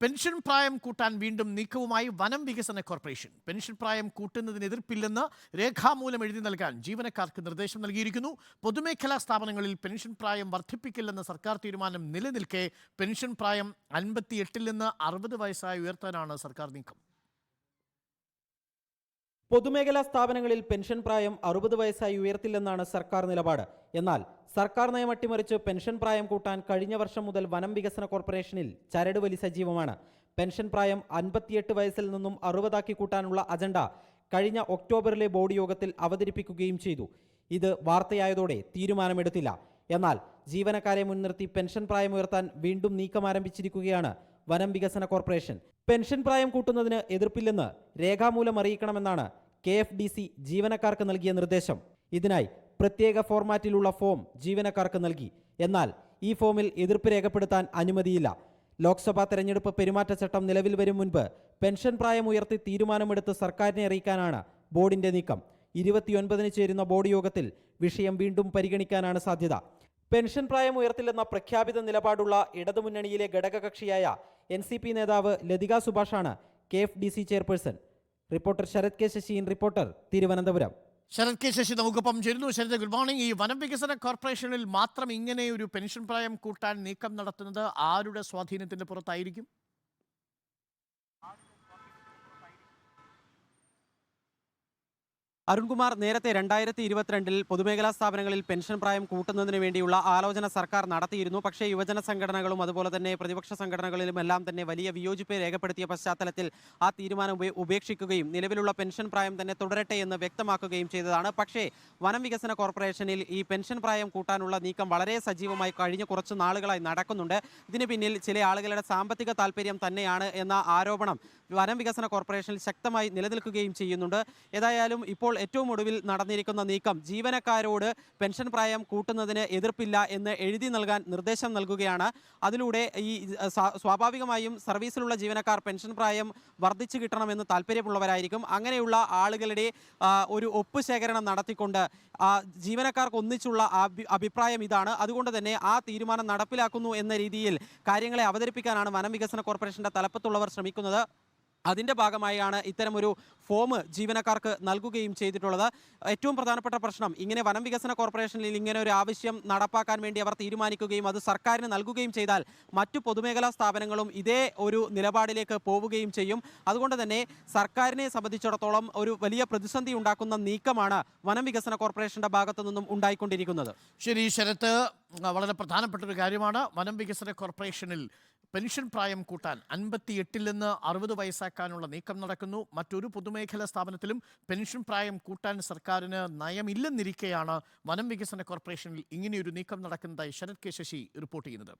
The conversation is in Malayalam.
പെൻഷൻ പ്രായം കൂട്ടാൻ വീണ്ടും നീക്കവുമായി വനം വികസന കോർപ്പറേഷൻ. പെൻഷൻ പ്രായം കൂട്ടുന്നതിന് എതിർപ്പില്ലെന്ന് രേഖാമൂലം എഴുതി നൽകാൻ ജീവനക്കാർക്ക് നിർദ്ദേശം നൽകിയിരിക്കുന്നു. പൊതുമേഖലാ സ്ഥാപനങ്ങളിൽ പെൻഷൻ പ്രായം വർദ്ധിപ്പിക്കില്ലെന്ന സർക്കാർ തീരുമാനം നിലനിൽക്കെ പെൻഷൻ പ്രായം 58 നിന്ന് 60 വയസ്സായി ഉയർത്താനാണ് സർക്കാർ നീക്കം. പൊതുമേഖലാ സ്ഥാപനങ്ങളിൽ പെൻഷൻ പ്രായം 60 വയസ്സായി ഉയർത്തില്ലെന്നാണ് സർക്കാർ നിലപാട്. എന്നാൽ സർക്കാർ നയം അട്ടിമറിച്ച് പെൻഷൻ പ്രായം കൂട്ടാൻ കഴിഞ്ഞ വർഷം മുതൽ വനം വികസന കോർപ്പറേഷനിൽ ചരടുവലി സജീവമാണ്. പെൻഷൻ പ്രായം 58 വയസ്സിൽ നിന്നും 60 കൂട്ടാനുള്ള അജണ്ട കഴിഞ്ഞ ഒക്ടോബറിലെ ബോർഡ് യോഗത്തിൽ അവതരിപ്പിക്കുകയും ചെയ്തു. ഇത് വാർത്തയായതോടെ തീരുമാനമെടുത്തില്ല. എന്നാൽ ജീവനക്കാരെ മുൻനിർത്തി പെൻഷൻ പ്രായം ഉയർത്താൻ വീണ്ടും നീക്കം ആരംഭിച്ചിരിക്കുകയാണ് വനം വികസന കോർപ്പറേഷൻ. പെൻഷൻ പ്രായം കൂട്ടുന്നതിന് എതിർപ്പില്ലെന്ന് രേഖാമൂലം അറിയിക്കണമെന്നാണ് KFDC ജീവനക്കാർക്ക് നൽകിയ നിർദ്ദേശം. ഇതിനായി പ്രത്യേക ഫോർമാറ്റിലുള്ള ഫോം ജീവനക്കാർക്ക് നൽകി. എന്നാൽ ഈ ഫോമിൽ എതിർപ്പ് രേഖപ്പെടുത്താൻ അനുമതിയില്ല. ലോക്സഭാ തെരഞ്ഞെടുപ്പ് പെരുമാറ്റച്ചട്ടം നിലവിൽ വരും മുൻപ് പെൻഷൻ പ്രായം ഉയർത്തി തീരുമാനമെടുത്ത് സർക്കാരിനെ അറിയിക്കാനാണ് ബോർഡിന്റെ നീക്കം. 29-ന് ചേരുന്ന ബോർഡ് യോഗത്തിൽ വിഷയം വീണ്ടും പരിഗണിക്കാനാണ് സാധ്യത. പെൻഷൻ പ്രായം ഉയർത്തില്ലെന്ന പ്രഖ്യാപിത നിലപാടുള്ള ഇടതുമുന്നണിയിലെ ഘടകകക്ഷിയായ NCP നേതാവ് ലതിക സുഭാഷാണ് KFDC chairperson. Reporter Sarath K Sasi, reporter, Thiruvananthapuram. Sarath K Sasi നമുക്കൊപ്പം ചേരുന്നു. Sarath, good morning. ഈ വനം വികസന കോർപ്പറേഷനിൽ മാത്രം ഇങ്ങനെ ഒരു പെൻഷൻ പ്രായം കൂട്ടാൻ നീക്കം നടത്തുന്നത് ആരുടെ സ്വാധീനത്തിന്റെ പുറത്തായിരിക്കും? അരുൺകുമാർ, നേരത്തെ 2022-ൽ പൊതുമേഖലാ സ്ഥാപനങ്ങളിൽ പെൻഷൻ പ്രായം കൂട്ടുന്നതിന് വേണ്ടിയുള്ള ആലോചന സർക്കാർ നടത്തിയിരുന്നു. പക്ഷേ യുവജന സംഘടനകളും അതുപോലെ തന്നെ പ്രതിപക്ഷ സംഘടനകളിലും എല്ലാം തന്നെ വലിയ വിയോജിപ്പ് രേഖപ്പെടുത്തിയ പശ്ചാത്തലത്തിൽ ആ തീരുമാനം ഉപേക്ഷിക്കുകയും നിലവിലുള്ള പെൻഷൻ പ്രായം തന്നെ തുടരട്ടെ എന്ന് വ്യക്തമാക്കുകയും ചെയ്തതാണ്. പക്ഷേ വനം വികസന കോർപ്പറേഷനിൽ ഈ പെൻഷൻ പ്രായം കൂട്ടാനുള്ള നീക്കം വളരെ സജീവമായി കഴിഞ്ഞ കുറച്ച് നാളുകളായി നടക്കുന്നുണ്ട്. ഇതിന് പിന്നിൽ ചില ആളുകളുടെ സാമ്പത്തിക താല്പര്യം തന്നെയാണ് എന്ന ആരോപണം വനം വികസന കോർപ്പറേഷനിൽ ശക്തമായി നിലനിൽക്കുകയും ചെയ്യുന്നുണ്ട്. ഏതായാലും ഇപ്പോൾ ഏറ്റവും ഒടുവിൽ നടന്നിരിക്കുന്ന നീക്കം ജീവനക്കാരോട് പെൻഷൻ പ്രായം കൂട്ടുന്നതിന് എതിർപ്പില്ല എന്ന് എഴുതി നൽകാൻ നിർദ്ദേശം നൽകുകയാണ്. അതിലൂടെ ഈ സ്വാഭാവികമായും സർവീസിലുള്ള ജീവനക്കാർ പെൻഷൻ പ്രായം വർദ്ധിച്ചു കിട്ടണമെന്ന് താല്പര്യമുള്ളവരായിരിക്കും. അങ്ങനെയുള്ള ആളുകളുടെ ഒരു ഒപ്പ് ശേഖരണം നടത്തിക്കൊണ്ട് ജീവനക്കാർക്ക് ഒന്നിച്ചുള്ള അഭിപ്രായം ഇതാണ്. അതുകൊണ്ട് തന്നെ ആ തീരുമാനം നടപ്പിലാക്കുന്നു എന്ന രീതിയിൽ കാര്യങ്ങളെ അവതരിപ്പിക്കാനാണ് വനം വികസന കോർപ്പറേഷന്റെ തലപ്പത്തുള്ളവർ ശ്രമിക്കുന്നത്. അതിൻ്റെ ഭാഗമായാണ് ഇത്തരമൊരു ഫോം ജീവനക്കാർക്ക് നൽകുകയും ചെയ്തിട്ടുള്ളത്. ഏറ്റവും പ്രധാനപ്പെട്ട പ്രശ്നം, ഇങ്ങനെ വനം വികസന കോർപ്പറേഷനിൽ ഇങ്ങനെ ഒരു ആവശ്യം നടപ്പാക്കാൻ വേണ്ടി അവർ തീരുമാനിക്കുകയും അത് സർക്കാരിന് നൽകുകയും ചെയ്താൽ മറ്റു പൊതുമേഖലാ സ്ഥാപനങ്ങളും ഇതേ ഒരു നിലപാടിലേക്ക് പോവുകയും ചെയ്യും. അതുകൊണ്ട് തന്നെ സർക്കാരിനെ സംബന്ധിച്ചിടത്തോളം ഒരു വലിയ പ്രതിസന്ധി ഉണ്ടാക്കുന്ന നീക്കമാണ് വനം വികസന കോർപ്പറേഷന്റെ ഭാഗത്തു നിന്നും ഉണ്ടായിക്കൊണ്ടിരിക്കുന്നത്. ശരി ശരത്ത്, വളരെ പ്രധാനപ്പെട്ട ഒരു കാര്യമാണ്. വനം വികസന കോർപ്പറേഷനിൽ പെൻഷൻ പ്രായം കൂട്ടാൻ 58 നിന്ന് 60 വയസ്സാക്കാനുള്ള നീക്കം നടക്കുന്നു. മറ്റൊരു പൊതുമേഖലാ സ്ഥാപനത്തിലും പെൻഷൻ പ്രായം കൂട്ടാൻ സർക്കാരിന് നയമില്ലെന്നിരിക്കെയാണ് വനം വികസന കോർപ്പറേഷനിൽ ഇങ്ങനെയൊരു നീക്കം നടക്കുന്നതായി ശരത് കെ ശശി റിപ്പോർട്ട് ചെയ്യുന്നത്.